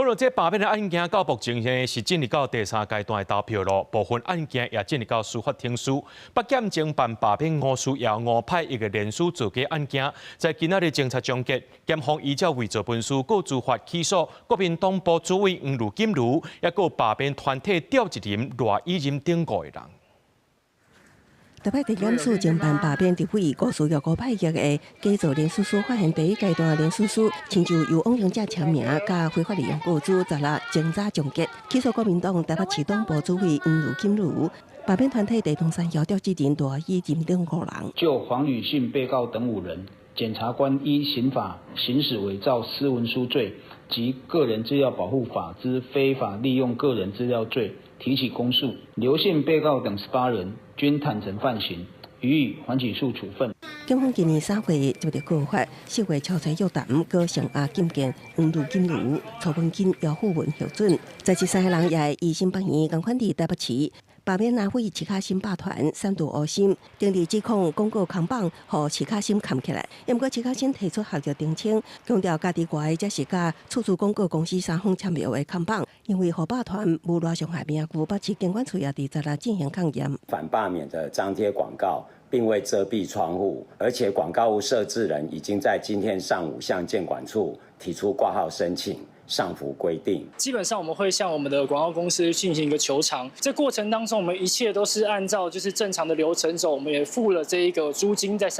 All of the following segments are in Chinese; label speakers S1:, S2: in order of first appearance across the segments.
S1: 讲到这罢免的案件，到目前呢是进入到第3阶段的投票咯。部分案件也进入到司法庭诉。北检侦办罢免5事也5派一个连续造假案件，在今仔日侦查终结，检方依照伪造文书，告司法起诉国民党部主委黄如金如，也告罢免团体调一人赖以任等5个人。
S2: 台北地检署侦办罢免立委5事5派役的假造连书书发现第1阶段连书书，亲像由妄想者签名，甲非法利用告知16侦查终结，起诉国民党台北市党部主委黄如金如。罢免团体地动山摇调制人赖以任等5人。
S3: 就黄宇信被告等5人，检察官依刑法行使伪造私文书罪及个人资料保护法之非法利用个人资料罪提起公诉。刘姓被告等18人均坦诚犯行，予以缓起诉处分。
S2: 警方今年3月接到告发，4月敲查约谈高尚阿金健、黄如金如、曹文金、姚富文核准，在13个人也依新北县共款伫台北市。罢免拿回齐卡新霸团3度恶心，定力指控广告扛棒，互齐卡新扛起来。不过齐卡新提出合约澄清，强调家己外才是甲处处广告公司3方签约的扛棒，因为互霸团无乱伤害名誉，北市监管处也伫16进行抗验。
S4: 反罢免的张贴广告，并未遮蔽窗户，而且广告物设置人已经在今天上午向监管处提出挂号申请。上符规定，
S5: 基本上我们会向我们的广告公司进行一个求偿。这过程当中，我们一切都是按照就是正常的流程走。我们也付了这一个租金在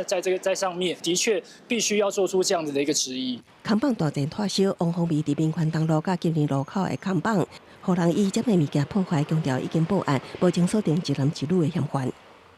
S5: 上面，的确必须要做出这样子的一个质疑。
S2: 扛棒大阵脱销，王宏伟伫民权东路甲金陵路口的扛棒，互人以这类物件破坏，强调已经报案，无情锁定一男一女的嫌犯。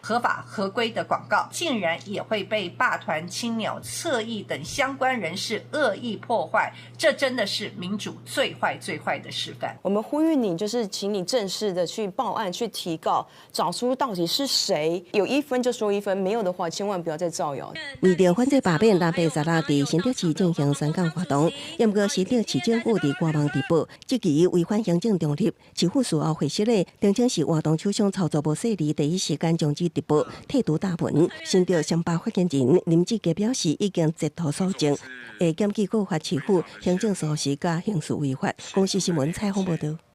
S6: 合法合规的广告，竟然也会被霸团、青鸟、侧翼等相关人士恶意破坏，这真的是民主最坏的示范。
S7: 我们呼吁你，就是请你正式的去报案、去提告，找出到底是谁，有1分就说1分，没有的话千万不要再造谣。
S2: 为了反对罢免，南北16伫新竹市进行宣讲活动，不过新竹市政府伫官网直播，这期违反行政中立，市府事后回释咧，澄清是活动手上操作无细腻，第一时间将之直播态度大文，新竹乡巴发言人林志杰表示，已经截图所证，会检举告发市府行政疏失甲刑事违法。公司新闻采访报道。